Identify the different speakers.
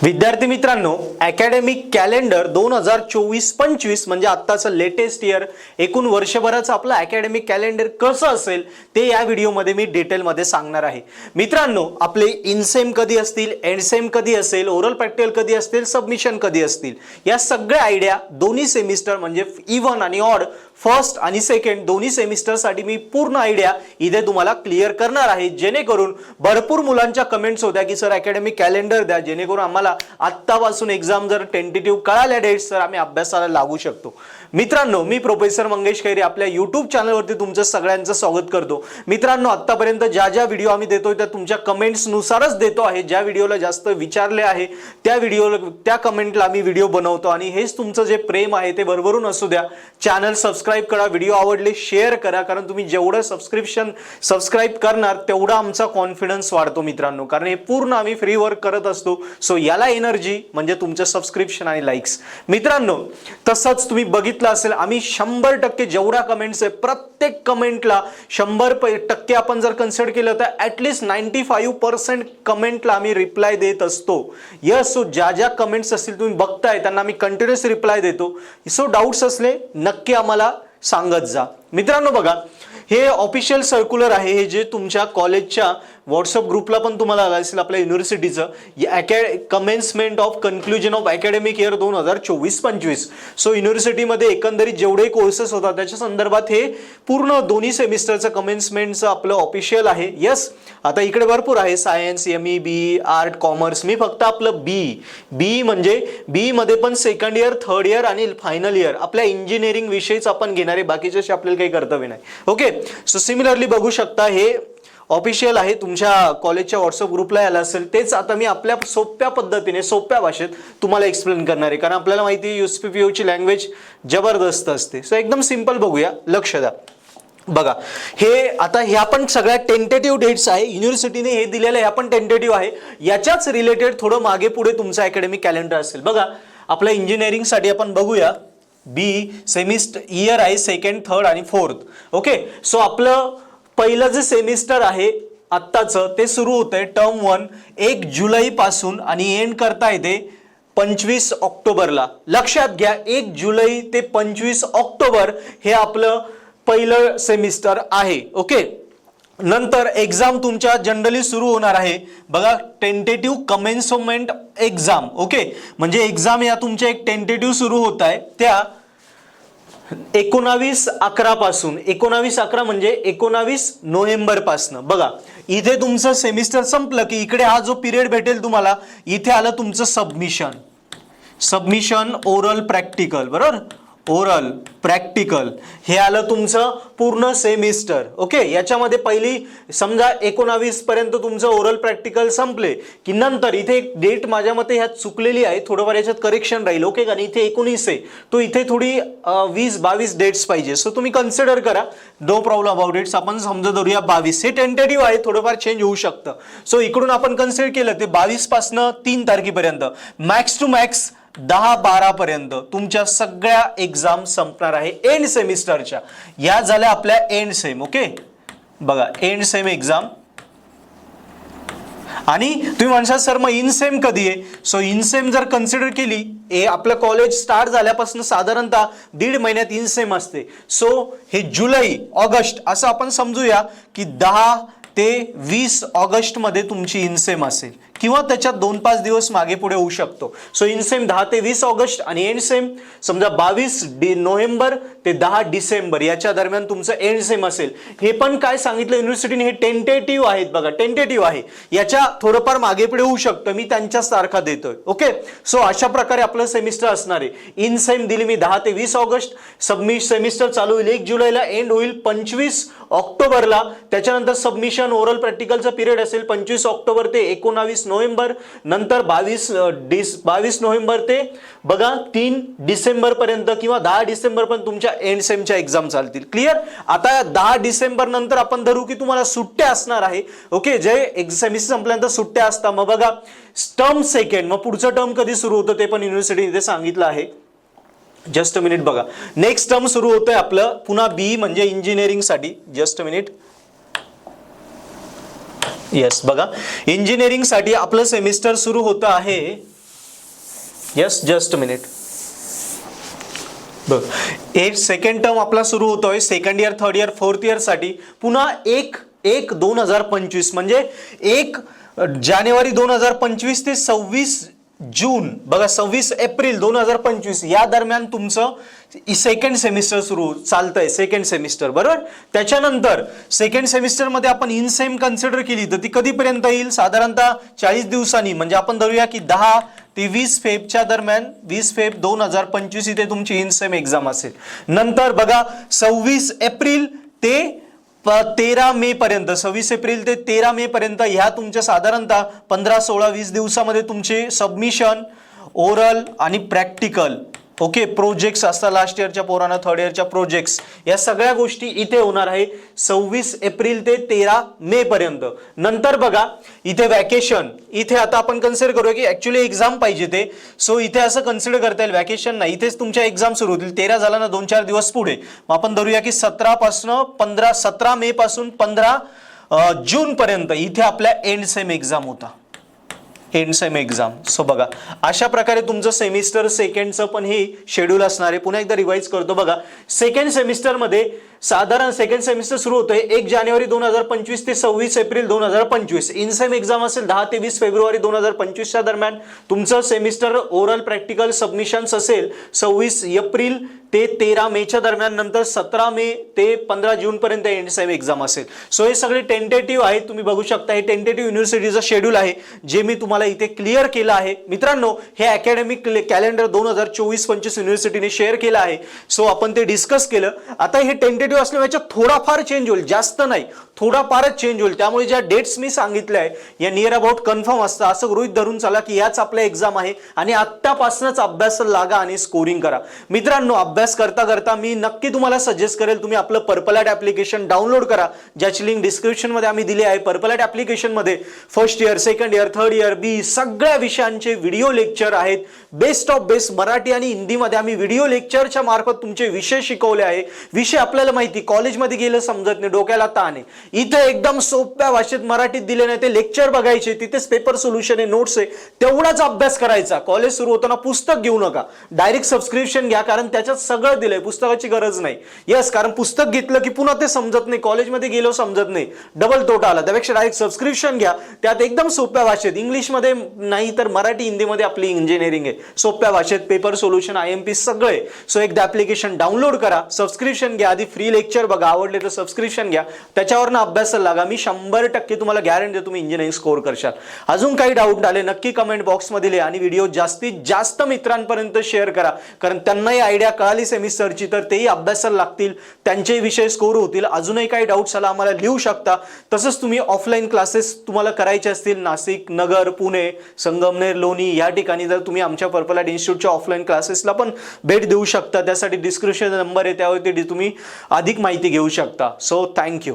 Speaker 1: विद्यार्थी मित्रांनो, academic calendar 2024-25 म्हणजे आत्ताचं लेटेस्ट इयर, एकूण वर्षभराचं आपलं अकॅडमिक कॅलेंडर कसं असेल ते या व्हिडिओमध्ये मी डिटेलमध्ये सांगणार आहे. मित्रांनो, आपले इनसेम कधी असतील, एंडसेम कधी असेल, ओरल प्रॅक्टिकल कधी असतील, सबमिशन कधी असतील, या सगळ्या आयडिया दोन्ही सेमिस्टर म्हणजे इव्हन आणि ऑड, फर्स्ट आणि सेकंड दोन्ही सेमिस्टरसाठी मी पूर्ण आयडिया इथे तुम्हाला क्लिअर करणार आहे. जेणेकरून भरपूर मुलांच्या कमेंट्स होत्या की सर अकॅडमिक कॅलेंडर द्या, जेणेकरून आम्हाला आत्तापासून एक्झाम जर टेंटेटिव्ह कळाल्या डेट्स तर आम्ही अभ्यासाला लागू शकतो. मित्रांनो, मी प्रोफेसर मंगेश खैरे आपल्या यूट्यूब चॅनलवरती तुमचं सगळ्यांचं स्वागत करतो. मित्रांनो, आत्तापर्यंत ज्या ज्या व्हिडिओ आम्ही देतोय त्या तुमच्या कमेंट्सनुसारच देतो आहे. ज्या व्हिडिओला जास्त विचारले आहे त्या कमेंटला आम्ही व्हिडिओ बनवतो आणि हेच तुमचं जे प्रेम आहे ते भरभरून असू द्या. चॅनल सबस्क्राईब करा, व्हिडिओ आवडले शेअर करा, कारण तुम्ही जेवढं सबस्क्राईब करणार तेवढा आमचा कॉन्फिडन्स वाढतो मित्रांनो, कारण हे पूर्ण आम्ही फ्री वर्क करत असतो. सो याला एनर्जी म्हणजे तुमचं सबस्क्रिप्शन आणि लाईक्स. मित्रांनो, तसंच तुम्ही बघितलं असेल आम्ही 100% जेवढा कमेंट्स आहे प्रत्येक कमेंटला 100% आपण जर कन्सिडर केलं तर ऍटलीस्ट 95% कमेंटला आम्ही रिप्लाय देत असतो. यस, सो ज्या ज्या कमेंट्स असतील तुम्ही बघताय त्यांना आम्ही कंटिन्युअस रिप्लाय देतो. सो डाऊट्स असले नक्की आम्हाला सांगत जा. मित्रांनो बघा, हे ऑफिशियल सर्क्युलर आहे, हे जे तुमच्या कॉलेजच्या व्हॉट्सअप ग्रुपला पण तुम्हाला आलं असेल आपल्या युनिव्हर्सिटीचं, commencement of conclusion of academic year 2024-25. So युनिव्हर्सिटीमध्ये एकंदरीत जेवढे कोर्सेस होतात त्याच्या संदर्भात हे पूर्ण दोन्ही सेमिस्टरचं कमेन्समेंटचं आपलं ऑफिशियल आहे. यस, आता इकडे भरपूर आहे, science, ME, BE, art, commerce. मी फक्त आपलं BE म्हणजे BE मध्ये पण सेकंड इयर, थर्ड इयर आणि फायनल इयर आपल्या इंजिनिअरिंग विषयीच आपण घेणारे, बाकीच्याशी आपल्याला काही कर्तव्य नाही. ओके, सो सिमिलरली बघू शकता हे ऑफिशियल आहे, तुमच्या कॉलेजच्या व्हॉट्सअप ग्रुपला आलं असेल. तेच आता मी आपल्या सोप्या पद्धतीने सोप्या भाषेत तुम्हाला एक्सप्लेन करणार आहे, कारण आपल्याला माहिती आहे USPPO ची लँग्वेज जबरदस्त असते. सो एकदम सिंपल बघूया, लक्ष द्या. बघा, हे आता ह्या पण सगळ्या टेंटेटिव्ह डेट्स आहे, युनिव्हर्सिटीने हे दिलेलं ह्या पण टेंटेटिव्ह आहे. याच्याच रिलेटेड थोडं मागे पुढे तुमचं अकॅडमिक कॅलेंडर असेल. बघा, आपल्या इंजिनिअरिंगसाठी आपण बघूया, सेमिस्टर इयर आहे सेकंड, थर्ड आणि फोर्थ. ओके, सो आपलं पहिलं जे सेमिस्टर आहे आत्ताचं ते सुरू होतंय टर्म 1 1 जुलै पासून आणि एंड करता येते 25 ऑक्टोबरला. लक्षात घ्या, 1 जुलै ते 25 ऑक्टोबर हे आपलं पहिलं सेमिस्टर आहे. ओके, नंतर एक्झाम तुमच्या जनरली सुरू होणार आहे. बघा, टेंटेटिव्ह कमेन्समेंट एक्झाम. ओके, म्हणजे एक्झाम या तुमच्या एक टेंटेटिव्ह सुरू होत आहे त्या 19/11 पासून. 19/11 म्हणजे 19 नोव्हेंबर पासून. बघा, इथे तुमचं सेमिस्टर संपलं की इकडे हा जो पिरियड भेटेल तुम्हाला, इथे आलं तुमचं सबमिशन ओरल प्रॅक्टिकल. बरोबर, ओरल प्रॅक्टिकल हे आलं तुमचं पूर्ण सेमिस्टर. ओके, याच्यामध्ये पहिली समजा 19 पर्यंत तुमचं ओरल प्रॅक्टिकल संपले की नंतर इथे एक डेट माझ्या मते ह्यात चुकलेली आहे, थोडंफार याच्यात करेक्शन राहील. ओके, कारण इथे 19 आहे, तो इथे थोडी 20-22 डेट्स पाहिजे. सो तुम्ही कन्सिडर करा, नो प्रॉब्लेम अबाउट इट्स. आपण समजा धरूया 22. हे टेंटेटिव्ह आहे, थोडंफार चेंज होऊ शकतं. सो इकडून आपण कन्सिडर केलं ते 22 पासून 3 तारखेपर्यंत मॅक्स टू मॅक्स 10-12 पर्यंत तुमच्या सगळ्या एक्झाम संपणार आहे एंड सेमिस्टरच्या. या झाल्या आपल्या एंड सेम. ओके, बघा, एंड सेम एक्झाम. आणि तुम्ही म्हणशाल सर मग इनसेम कधी आहे? सो इनसेम जर कन्सिडर केली, आपलं कॉलेज स्टार्ट झाल्यापासून साधारणतः 1.5 महिन्यात इनसेम असते. सो हे जुलै ऑगस्ट असं आपण समजूया की 10 ते 20 ऑगस्ट मध्ये तुमची इनसेम असेल, किंवा त्याच्यात 2-5 दिवस मागे पुढे होऊ शकतो. सो इनसेम 10 ते 20 ऑगस्ट आणि एंड सेम समजा 22 नोव्हेंबर ते 10 डिसेंबर याच्या दरम्यान तुमचं एंड सेम असेल. हे पण काय सांगितलं युनिव्हर्सिटीने, हे टेंटेटिव्ह आहेत. बघा, टेंटेटिव्ह आहे, याच्या थोडंफार मागे पुढे होऊ शकतं, मी त्यांच्याच तारखा देतोय. ओके, सो अशा प्रकारे आपलं सेमिस्टर असणार आहे. इनसेम दिली मी 10 ते 20 ऑगस्ट, सेमिस्टर चालू होईल 1 जुलैला, एंड होईल 25 ऑक्टोबरला. त्याच्यानंतर सबमिशन ओरल प्रॅक्टिकलचा पिरियड असेल 25 ऑक्टोबर ते 19 नोव्हेंबर, नंतर 22 नोव्हेंबर ते बघा 3 डिसेंबर पर्यंत किंवा 10 डिसेंबर पर्यंत तुमच्या एंड सेमच्या एक्झाम चालतील. क्लिअर? आता 10 डिसेंबर नंतर आपण धरू की तुम्हाला सुट्ट्या असणार आहे. ओके, जे सेमिस्टर संपल्यानंतर सुट्ट्या असतात. मग बघा, टर्म सेकंड, मग पुढचं टर्म कधी सुरू होतं ते पण युनिव्हर्सिटीने इथे सांगितलं आहे. Just a minute. बघा, नेक्स्ट टर्म सुरू होतंय आपलं पुन्हा BE म्हणजे इंजिनिअरिंग साठी. Just a minute. येस, बघा, इंजिनिअरिंग साठी आपलं सेमिस्टर सुरू होतं आहे यस, जस्ट अ मिनिट. बघ, एक सेकंड टर्म आपला सुरू होतोय second year, third year, fourth year साठी. पुन्हा 1/1/2025 म्हणजे 1 जानेवारी 2025 ते 26 जून, बघा 26 एप्रिल 2025 या दरम्यान तुमचं सेकंड सेमिस्टर सुरू चालतंय, सेकंड सेमिस्टर बरोबर. त्याच्यानंतर सेकंड सेमिस्टर मध्ये आपण इन सेम कन्सिडर केली तर ती कधीपर्यंत येईल, साधारणतः 40 दिवसांनी. म्हणजे आपण धरूया की 10 ते 20 फेबच्या दरम्यान, 20 फेब 2025 इथे तुमची इन सेम एक्झाम असेल. नंतर बघा 26 एप्रिल ते 13 मे पर्यंत, 26 एप्रिल ते 13 मे पर्यंत ह्या तुमच्या साधारणतः 15, 16, 20 दिवसामध्ये तुमचे सबमिशन, ओरल आणि प्रॅक्टिकल, ओके, प्रोजेक्ट्स असतात लास्ट इयरच्या पोरांना, थर्ड इयरच्या प्रोजेक्ट्स, या सगळ्या गोष्टी इथे होणार आहे 26 एप्रिल ते 13 मे पर्यंत. नंतर बघा इथे वॅकेशन, इथे आता आपण कन्सिडर करूया की ऍक्च्युअली एक्झाम पाहिजे ते, सो इथे असं कन्सिडर करता येईल वॅकेशन नाही, इथेच तुमच्या एक्झाम सुरू होतील. 13 झाला ना 2-4 दिवस पुढे, मग आपण धरूया की 17 मे पासून 15 जून पर्यंत इथे आपल्या एंड सेम एक्झाम होता, एंड सेम एक्झाम. सो बघा अशा प्रकारे तुमचं सेमिस्टर सेकंडचं पण हे शेड्यूल असणार आहे. पुन्हा एकदा रिवाइज करतो बघा. सेकंड सेमिस्टरमध्ये साधारण सेकंड सेमिस्टर सुरू होतोय 1 जानेवारी 2025 ते 26 एप्रिल 2025. इन सेम एक्झाम असेल 10 ते 20 फेब्रुवारी 2025च्या दरम्यान. तुमचं सेमिस्टर ओरल प्रॅक्टिकल सबमिशन्स असेल 26 एप्रिल ते 13 मेच्या दरम्यान. नंतर 17 मे ते 15 जून पर्यंत एंड सेम एक्झाम असेल. सो हे सगळे टेंटेटिव्ह आहे, तुम्ही बघू शकता. हे टेंटेटिव्ह युनिव्हर्सिटीचं शेड्यूल आहे जे मी तुम्हाला इथे क्लिअर केलं आहे. मित्रांनो, हे अकॅडमिक कॅलेंडर 2024-25 युनिव्हर्सिटीने शेअर केलं आहे. सो आपण ते डिस्कस केलं. आता हे टेंटेटिव्ह असल्यामुळे थोडाफार चेंज होईल, जास्त नाही, थोडाफारच चेंज होईल. त्यामुळे ज्या डेट्स मी सांगितल्या आहे या नियर अबाउट कन्फर्म असतं. असं गृहीत धरून चला की याच आपल्या एक्झाम आहे आणि आत्तापासूनच अभ्यास लागा आणि स्कोरिंग करा. मित्रांनो, अभ्यास करता करता मी नक्की तुम्हाला सजेस्ट करेल तुम्ही आपलं पर्पल ॲट ॲप्लिकेशन डाउनलोड करा, ज्याची लिंक डिस्क्रिप्शन मध्ये आम्ही दिली आहे. पर्पल ॲट ॲप्लिकेशन मध्ये first year, second year, third year, B सगळ्या विषयांचे व्हिडिओ लेक्चर आहेत. बेस्ट ऑफ बेस्ट मराठी आणि हिंदीमध्ये आम्ही व्हिडिओ लेक्चरच्या मार्फत तुमचे विषय शिकवले आहे. विषय आपल्याला माहिती, कॉलेजमध्ये गेलं समजत नाही, डोक्याला ताण आहे. इथे एकदम सोप्या भाषेत मराठीत दिले नाही, ते लेक्चर बघायचे, तिथेच पेपर सोल्युशन आहे, नोट्स आहे, तेवढाच अभ्यास करायचा. कॉलेज सुरू होताना पुस्तक घेऊ नका, डायरेक्ट सबस्क्रिप्शन घ्या, कारण त्याच्यात सगळं दिलंय, पुस्तकाची गरज नाही. यस, कारण पुस्तक घेतलं की पुन्हा ते समजत नाही, कॉलेजमध्ये गेलो समजत नाही, डबल तोटा आला. त्यापेक्षा डायरेक्ट सबस्क्रिप्शन घ्या, त्यात एकदम सोप्या भाषेत, इंग्लिशमध्ये नाही तर मराठी हिंदीमध्ये आपली इंजिनिअरिंग आहे, सोप्या भाषेत पेपर सोल्युशन, IMP सगळे. सो एकदा ऍप्लिकेशन डाउनलोड करा, सबस्क्रिप्शन घ्या, आधी फ्री लेक्चर बघा, आवडले तर सबस्क्रिप्शन घ्या, त्याच्यावरनं अभ्यासाला लागा. मी 100% तुम्हाला गॅरंटी देतो तुम्ही इंजिनिअरिंग स्कोर करशाल. अजून काही डाऊट आले नक्की कमेंट बॉक्समध्ये लिहा आणि व्हिडिओ जास्तीत जास्त मित्रांपर्यंत शेअर करा, कारण त्यांनाही आयडिया कळाली सेमिस्टरची तर तेही अभ्यासाला लागतील, त्यांचे विषय स्कोर होतील. अजूनही काही डाऊट्स आला आम्हाला लिहू शकता. तसंच तुम्ही ऑफलाईन क्लासेस तुम्हाला करायचे असतील नाशिक, नगर, पुणे, संगमनेर, लोणी या ठिकाणी, तर तुम्ही आमच्या पर्पल ॲट इन्स्टिट्यूटच्या ऑफलाईन क्लासेसला पण भेट देऊ शकता. त्यासाठी डिस्क्रिप्शन नंबर आहे, त्यावरती तुम्ही अधिक माहिती घेऊ शकता. So thank you.